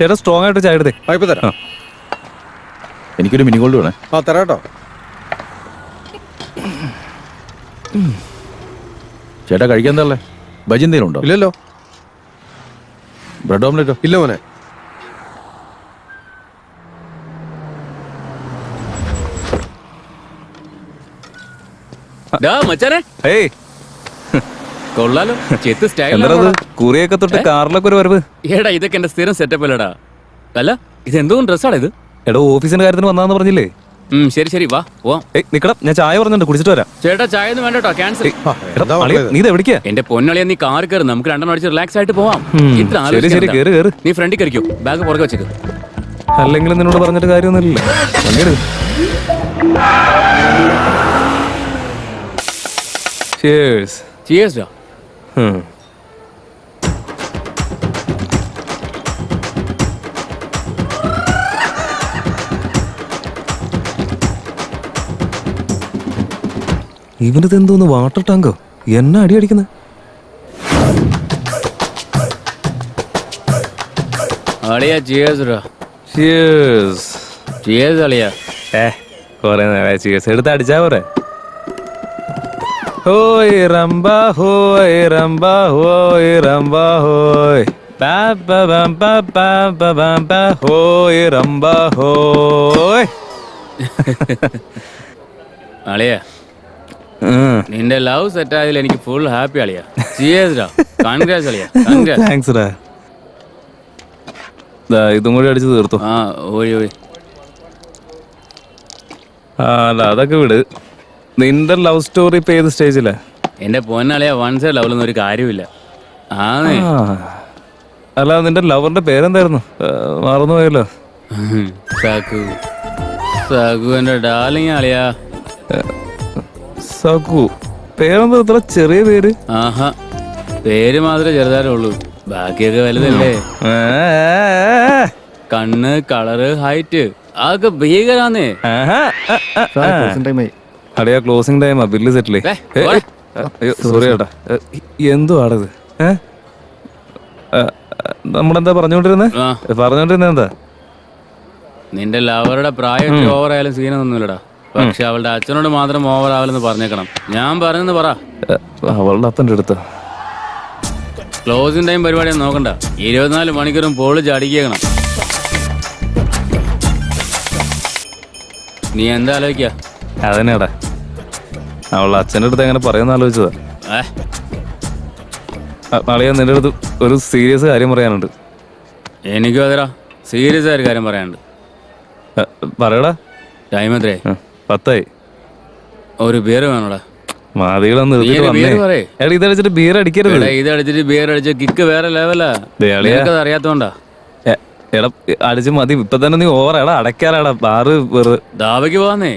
ചേട്ടാ സ്ട്രോങ് ആയിട്ട് ചായ എടുത്തേ. ഇപ്പൊ തരാം. എനിക്കൊരു മിനി ഗോൾഡ് വേണേ. തരാട്ടോ. ചേട്ടാ കഴിക്കാൻ എന്താ ബജി എന്തെങ്കിലും ഉണ്ടോ? ഇല്ലല്ലോ. ബ്രെഡ് ഓംലെറ്റോ? ഇല്ല മോനെ. ഏയ് കൊള്ളാലോ, ചെത്ത് സ്റ്റൈൽ. എന്താ കുറിയൊക്കെ തൊട്ട് കാറിലൊക്കെ ഒരു വരവ്. ഏടാ ഇതൊക്കെ എന്റെ സ്ഥിരം സെറ്റപ്പ് അല്ലടാ. അല്ല ഇത് എന്തോ ഡ്രസ്സാണ് ഇത്? എടോ ഓഫീസിന്റെ കാര്യത്തിന് വന്നാന്ന് പറഞ്ഞില്ലേ? ശരി ശരി വാ പോവാം. നിക്കടാ, ഞാൻ ചായ പറഞ്ഞിട്ട് കുടിച്ചിട്ട് വരാം. ചേട്ടാ ചായ ഒന്നും വേണ്ടട്ടോ, ക്യാൻസൽ. നീ ഇത് എവിടേക്കാ? എന്റെ പൊന്നളിയാ, നീ കാർ കയറി, നമുക്ക് രണ്ടെണ്ണം അടിച്ച് റിലാക്സ് ആയിട്ട് പോവാം. ഇത്ര ശരി ശരി, കേറ് കേറ്. നീ ഫ്രണ്ടിൽ കയറിക്കോ, ബാഗ് പുറകെ വെച്ചേക്ക്. അല്ലെങ്കിൽ നിന്നോട് പറഞ്ഞിട്ട് കാര്യമൊന്നുമില്ല. Cheers. Cheers ഡാ. ഇവനത് എന്തോന്ന് വാട്ടർ ടാങ്കോ? എന്നെ അടി അടിക്കുന്നത്. അളിയാ ചിയേഴ്സ് ഡാ. Cheers. ചിയേഴ്സ് അളിയാ. കൊറേ നേരം cheers എടുത്ത് അടിച്ചാ പോരെ. ഹോയ് റംബ ഹോയ് റംബ ഹോയ് റംബ ഹോയ് ഹോയ് റംബ ഹോയ്. അളിയാ നിന്റെ ലവ് സെറ്റ് ആയതിൽ എനിക്ക് ഫുൾ ഹാപ്പി അളിയാ. ചിയേഴ്സ് ഡാ. കൺഗ്രാറ്റ്സ് അളിയാ. കൺഗ്രാറ്റ്സ്. താങ്ക്സ് ഡാ. ഇതും കൂടി അടിച്ച് തീർത്തു. ഓയ് ഓയ്. അല്ല അതൊക്കെ വിട്. നിന്റെ ലവ് സ്റ്റോറി ഇപ്പൊ ഏത് സ്റ്റേജിലാ? എന്റെ പൊന്നളിയാ, വൺ സൈഡ് ലവിലൊന്നും ഒരു കാര്യമില്ല. അല്ല നിന്റെ ലവറിന്റെ പേരെന്തായിരുന്നു? മറന്നുപോയല്ലോ. സകു. സകു എന്റെ ഡാർലിംഗ് അളിയാ. സകു. പേരെന്താ ഇത്ര ചെറിയ പേര്? ആഹാ, പേര് മാത്രമേ ചെറുതായിട്ടുള്ളൂ, ബാക്കിയൊക്കെ വലുതല്ലേ. കണ്ണ്, കളറ്, ഹൈറ്റ് അതൊക്കെ ഭീകരാന്നേ. അടിയാ ക്ലോസിംഗ് ടൈമാ, ബില്ല് സെറ്റിലേ. സോറി ചേട്ടാ. എന്തോ ആടത്? നമ്മളെന്താ പറഞ്ഞോണ്ടിരുന്നേ എന്താ? നിന്റെ ലവറുടെ പ്രായം ഓവർ ആയാലും സീനൊന്നുമില്ലടാ. പക്ഷെ അവളുടെ അച്ഛനോട് മാത്രം ഓവർ ആവലെന്ന് പറഞ്ഞേക്കണം. ഞാൻ പറഞ്ഞെന്ന് പറ. അവളുടെ അപ്പൻ്റെ അടുത്ത് ക്ലോസിംഗ് ടൈം പരിപാടിയൊന്നും നോക്കണ്ട, 24 മണിക്കൂറും പൊളിച്ച് അടിക്കണം. നീ എന്താ ആലോചിക്ക? അതന്നെയാടാ, അവളുടെ അച്ഛൻ്റെ അടുത്ത് എങ്ങനെ പറയുന്ന ആലോചിച്ചതാ. അളിയാ നിന്റെ അടുത്ത് ഒരു സീരിയസ് കാര്യം പറയാനുണ്ട്. എനിക്കും അതെടാ, സീരിയസ് ആയ കാര്യം പറയാനുണ്ട്. പറയടാ. ടൈം എത്രേ? 10 ഒരു ബിയർ വേണോടാ. മാതികളൊന്നും ഇതടിച്ചിട്ട് ബിയർ അടിക്കരുത്. ഇത് അടിച്ചിട്ട് ബിയർ അടിച്ച കിക്ക് വേറെ ലെവലാ. അറിയാത്തോണ്ടാ. എടാ അടിച്ച് മതി, ഇപ്പൊ തന്നെ നീ ഓവർ. എടാ അടയ്ക്കാറാടാ ബാറ് വെറു. ദാവയ്ക്ക് പോവാന്നേ,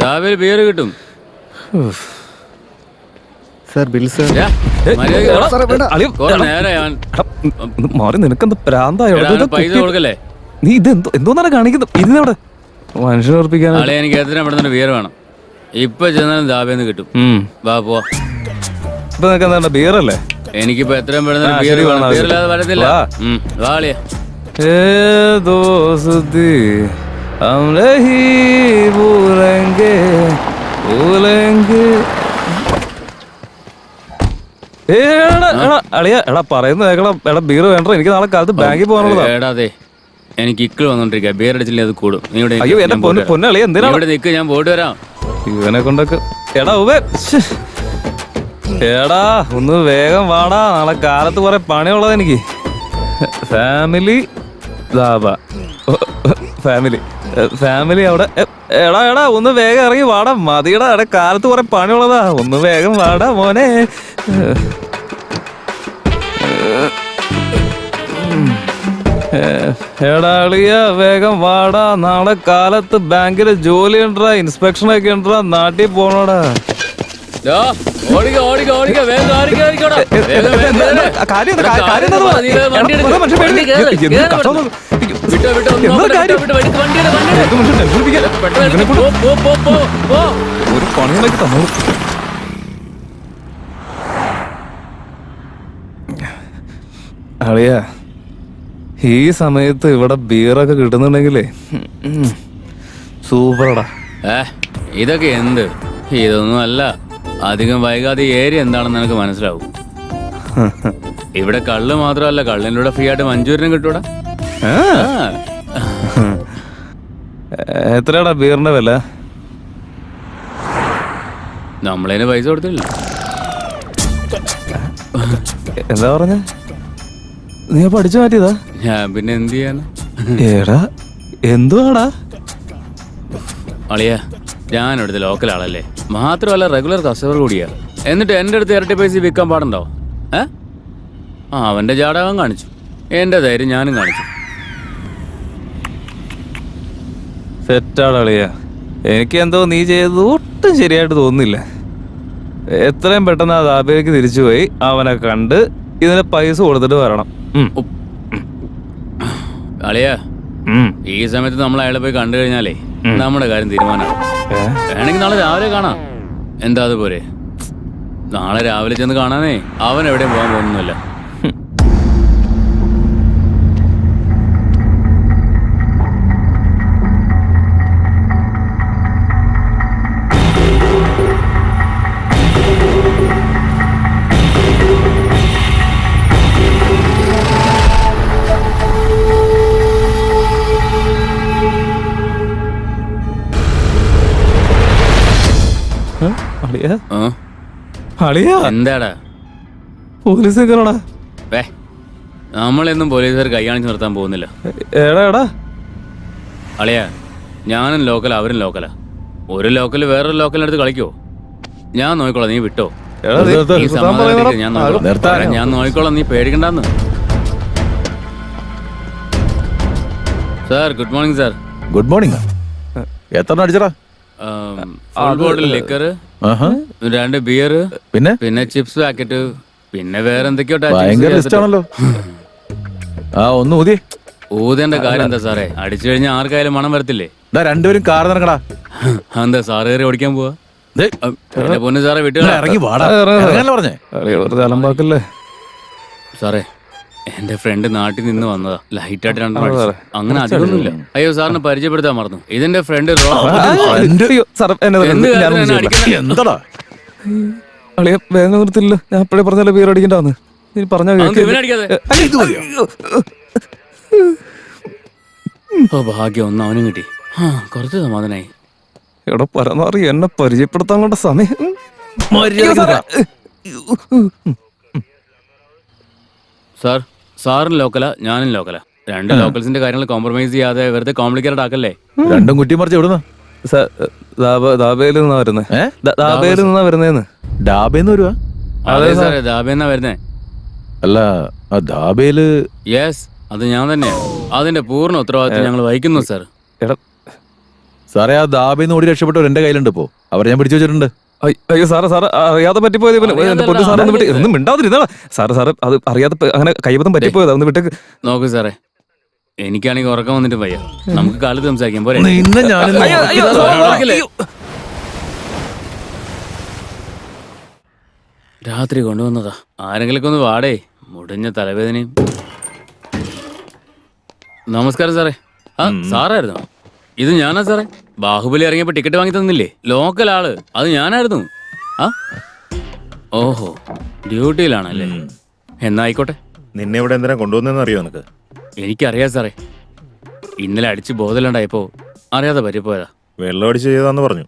ദാവയിൽ ബിയർ കിട്ടും. മാറി, നിനക്കെന്താ പ്രാന്തായോ? പൈസ കൊടുക്കല്ലേ? നീ ഇത് എന്തോന്നാണ് കാണിക്കുന്നത്? ഇതിനവിടെ മനുഷ്യനെ ഉറപ്പിക്കാൻ. എനിക്ക് എത്ര പെട്ടെന്ന് ബിയർ വേണം. ഇപ്പൊ ചെന്നാലും ദാബേന്ന് കിട്ടും. വാ പോവാ. ഇപ്പൊ നിനക്ക് എന്താ ബിയറല്ലേ? എനിക്കിപ്പോ എത്രയും പെട്ടെന്ന് ബിയർ വേണം. ബിയറില്ലാതെ വരത്തില്ല. വാളിയാ. ദോസ്തി ഹം നഹീ ഭൂലേംഗേ ഭൂലേംഗേ. എടാ പറയുന്നത് കേൾക്കണം. എടാ ബിയർ വേണ്ട, എനിക്ക് നാളെ കാലത്ത് ബാങ്കിൽ പോകാനുള്ളതാ. എടാതെ എനിക്ക് ഇക്കിൾ വന്നോണ്ടിരിക്കുക. ബിയർ അടിച്ചില്ലേ അത് കൂടും. അയ്യോ എന്റെ പൊന്നളിയ എന്തിനാ ഇവിടെ നിൽക്ക്, ഞാൻ പോയിട്ട് വരാം. ഇവനെ കൊണ്ടൊക്കെ. എടാ എടാ ഒന്ന് വേഗം വാടാ, നാളെ കാലത്ത് കുറെ പണിയുള്ളത് എനിക്ക്. ഫാമിലി ഫാമിലി അവിടെ. എടാ ഒന്ന് വേഗം ഇറങ്ങി വാടാ, മതിയടാ. എടാ കാലത്ത് കുറെ പണിയുള്ളതാ, ഒന്ന് വേഗം വാടാ മോനെ. എടാളിയ വേഗം വാടാ, നാളെ കാലത്ത് ബാങ്കില് ജോലി ഉണ്ടാ, ഇൻസ്പെക്ഷൻ ഒക്കെ ഉണ്ടാ, നാട്ടിൽ പോണോടാ. ഒരു പണിയുണ്ടാക്കി തന്നോളൂ. അളിയ ഈ സമയത്ത് ഇവിടെ ബിയറൊക്കെ കിട്ടുന്നുണ്ടെങ്കിലേ സൂപ്പറടാ. ഇതൊക്കെ എന്ത്? ഇതൊന്നും അല്ല. അധികം വൈകാതെ ഏരിയ എന്താണെന്ന് എനിക്ക് മനസ്സിലാവും. ഇവിടെ കള്ള് മാത്രമല്ല, കള്ളിൻ്റെ കൂടെ ഫ്രീ ആയിട്ട് മഞ്ചൂരിനും കിട്ടൂടാ. എത്രയാടാ ബിയറിന്റെ വില? നമ്മളതിന് പൈസ കൊടുത്തില്ല. എന്താ പറഞ്ഞ? നീ പഠിച്ചു മാറ്റിയതാ? ഞാൻ പിന്നെ എന്ത് ചെയ്യാനാ? ഏടാ എന്തുവാടാ? അളിയ, ഞാൻ ഇവിടുത്തെ ലോക്കൽ ആളല്ലേ, മാത്രമല്ല റെഗുലർ കസ്റ്റമർ കൂടിയാ. എന്നിട്ട് എൻ്റെ അടുത്ത് ഇരട്ടി പൈസ വിൽക്കാൻ പാടുണ്ടോ? അവൻ്റെ ജാടകം കാണിച്ചു, എൻ്റെ ധൈര്യം ഞാനും കാണിച്ചു. സെറ്റാടാ അളിയ. എനിക്ക് എന്തോ നീ ചെയ്തത് ഒട്ടും ശരിയായിട്ട് തോന്നുന്നില്ല. എത്രയും പെട്ടെന്ന് ആ ദാബയിലേക്ക് തിരിച്ചുപോയി അവനെ കണ്ട് ഇതിന് പൈസ കൊടുത്തിട്ട് വരണം. അളിയ, ഈ സമയത്ത് നമ്മൾ അയാളെ പോയി കണ്ടു കഴിഞ്ഞാലേ നമ്മുടെ കാര്യം തീരുമാനമാണ്. വേണമെങ്കിൽ നാളെ രാവിലെ കാണാം. എന്താ അതുപോലെ? നാളെ രാവിലെ ചെന്ന് കാണാനേ അവൻ എവിടെയും പോകാൻ പോകുന്നില്ല. എന്താടാ പോലീസ് നമ്മളെന്നും പോലീസുകാർ കൈയാണിച്ച് നിർത്താൻ പോകുന്നില്ല. എടാ അളിയ, ഞാനും ലോക്കൽ, അവരും ലോക്കലാ. ഒരു ലോക്കൽ വേറൊരു ലോക്കലിനടുത്ത് കളിക്കോ? ഞാൻ നോക്കിക്കോളാം, നീ വിട്ടോ. ഞാൻ നോക്കിക്കോളാം, നീ പേടിക്കണ്ടെന്ന്. Sir, good morning sir. Good morning. എത്ര അടിച്ചടാ? ബോട്ടിൽ ലിക്കർ, 2 ബിയർ, പിന്നെ ചിപ്സ് പാക്കറ്റ്, പിന്നെ വേറെ എന്തൊക്കെയോ. ആണല്ലോ. ഒന്ന് ഊതിയേ. ഊതേണ്ട കാര്യം എന്താ സാറേ? അടിച്ചു കഴിഞ്ഞാൽ ആർക്കായാലും മണം വരത്തില്ലേ? രണ്ടുപേരും കാർ നിറങ്ങടാ. എന്താ സാറ് കയറി ഓടിക്കാൻ പോവാ? പൊന്നു സാറേ, വിട്ടു പറഞ്ഞേ സാറേ. എന്റെ ഫ്രണ്ട് നാട്ടിൽ നിന്ന് വന്നതാ. ലൈറ്റായിട്ട് 2 അങ്ങനെ അധികമൊന്നുമില്ല. അയ്യോ, സാറിന് പരിചയപ്പെടുത്താൻ മറന്നു. ഇതിന്റെ ഫ്രണ്ട്. എന്താടാ വേഗം നിർത്തില്ല. ഞാൻ എപ്പോഴേ പറഞ്ഞാലോ ബിയർ അടിക്കണ്ടെന്ന്. നീ പറഞ്ഞ ഭാഗ്യം, ഒന്ന് അവനും കിട്ടി. കുറച്ച് സമാധാനായി. എടാ പരമാറി, എന്നെ പരിചയപ്പെടുത്താൻ കൊണ്ട സമയം. സാർ, സാറും ലോക്കലാ, ഞാനും ലോക്കലാ. 2 ലോക്കൽസിന്റെ കാര്യങ്ങൾ കോംപ്രമൈസ് ചെയ്യാതെ വെറുതെ കോംപ്ലിക്കേറ്റഡ് ആക്കല്ലേ. രണ്ടും കുറ്റി മറിച്ച് എവിടുന്ന? ദാബയിൽ നിന്നാ വരുന്നേ. ദാബയിൽ നിന്നാ വരുന്നേന്ന്. ഡാബേന്ന് വരുവാ? അതെ സാറേ, ദാബേന്നാ വരുന്നേ. അല്ല, ആ ദാബേല്? യെസ്, അത് ഞാൻ തന്നെയാ. അതിന്റെ പൂർണ്ണ ഉത്തരവാദിത്വം ഞങ്ങൾ വഹിക്കുന്നു സാർ. സാറേ, ആ ദാബേന്ന് ഓടി രക്ഷപ്പെട്ടവർ എന്റെ കയ്യിലുണ്ട്. ഇപ്പോ അവരെ ഞാൻ പിടിച്ചു വെച്ചിട്ടുണ്ട്. അയ്യോ സാറ് അറിയാതെ പറ്റിപ്പോയത്. ഒന്നും മിണ്ടാതിരുന്നാ സാറ് അത് അറിയാതെ അങ്ങനെ കൈബദ്ധം പറ്റിപ്പോയത്. ഒന്ന് വിട്ടേക്ക്. നോക്കൂ സാറേ, എനിക്കാണെങ്കിൽ ഉറക്കം വന്നിട്ട് വയ്യ. നമുക്ക് കാലത്ത് സംസാരിക്കാം പോരെ? രാത്രി കൊണ്ടുവന്നതാ. ആരെങ്കിലൊക്കെ ഒന്ന് വാടേ. മുടിഞ്ഞ തലവേദനയും. നമസ്കാരം സാറേ. സാറായിരുന്നോ? ഇത് ഞാനാ സാറേ. ബാഹുബലി ഇറങ്ങിയപ്പോ ടിക്കറ്റ് വാങ്ങി തന്നില്ലേ? ലോക്കൽ ആള്, അത് ഞാനായിരുന്നു. ഓഹോ, ഡ്യൂട്ടിയിലാണല്ലേ? എന്നായിക്കോട്ടെ. നിന്നെ ഇവിടെ എന്തിനാ കൊണ്ടുവന്നെന്ന് അറിയോ നിനക്ക്? എനിക്കറിയാം സാറേ. ഇന്നലെ അടിച്ച് ബോധമില്ലാണ്ടായപ്പോ അറിയാതെ പറ്റിപ്പോയതാ. വെള്ളം അടിച്ച് ചെയ്താന്ന് പറഞ്ഞു.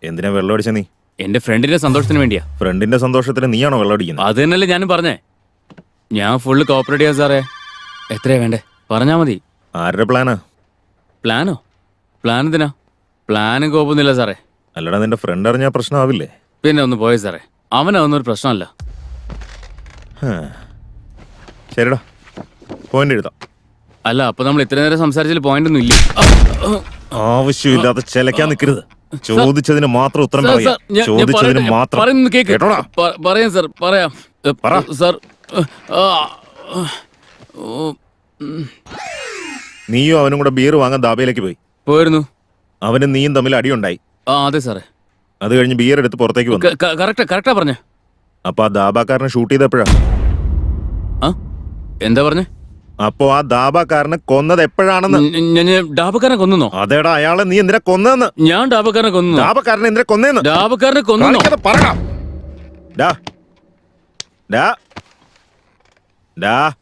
എന്തിനാ വെള്ളം അടിച്ച നീ? എന്റെ ഫ്രണ്ടിന്റെ സന്തോഷത്തിന് വേണ്ടിയാ. ഫ്രണ്ടിന്റെ സന്തോഷത്തിന് നീയാണോ വെള്ളം അടിക്കുന്നത്? അത് തന്നെയല്ലേ ഞാനും പറഞ്ഞേ. ഞാൻ ഫുള്ള് കോപ്പറേറ്റ് ചെയ്യാം സാറേ. എത്രയാ വേണ്ടേ പറഞ്ഞാ മതി. ആരുടെ പ്ലാനാ? പ്ലാനോ? പ്ലാൻ എന്തിനാ? പ്ലാനും കോപ്പൊന്നുമില്ല സാറേ. അല്ലടാ, നിന്റെ ഫ്രണ്ട് അറിഞ്ഞാൽ പ്രശ്നമാവില്ലേ? പിന്നെ ഒന്ന് പോയി സാറേ, അവനൊന്നും ഒരു പ്രശ്നമല്ല. ശരിടാ, പോയിന്റ് എഴുതാം. അല്ല, അപ്പൊ നമ്മൾ ഇത്ര നേരം സംസാരിച്ചതിൽ പോയിന്റ് ഒന്നും ഇല്ലേ? ആവശ്യമില്ലാതെ ചിലക്കാൻ നിൽക്കരുത്. ചോദിച്ചതിന് മാത്രം ഉത്തരം പറയാം. ചോദിച്ചതിന് മാത്രം പറയാം സാർ. പറയാം സാർ. നീയും അവനും കൂടെ ബിയർ വാങ്ങാൻ ദാബയിലേക്ക് പോയിരുന്നു. അവനും നീയും തമ്മിൽ അടിയുണ്ടായി. അതെ സാറേ. അത് കഴിഞ്ഞ് ബിയർ എടുത്ത് പുറത്തേക്ക് വന്നു. കറക്റ്റാ പറഞ്ഞ. അപ്പൊ ആ ദാബാക്കാരനെ ഷൂട്ട് ചെയ്തപ്പോഴാ? എന്താ പറഞ്ഞേ? അപ്പോ ആ ദാബക്കാരനെ കൊന്നത് എപ്പോഴാണെന്ന്? ഞാൻ ഡാബക്കാരനെ കൊന്നോ? അതേടാ, അയാളെ നീ എന്തിനാ കൊന്നതെന്ന്? ഞാൻ ഡാബക്കാരനെ കൊന്നു. ദാബക്കാരനെ എന്തിനാ കൊന്നേന്ന്? ഡാബക്കാരനെ കൊന്നോ? കാണിക്കാതെ പറടാ. ഡാ ഡാ ഡാ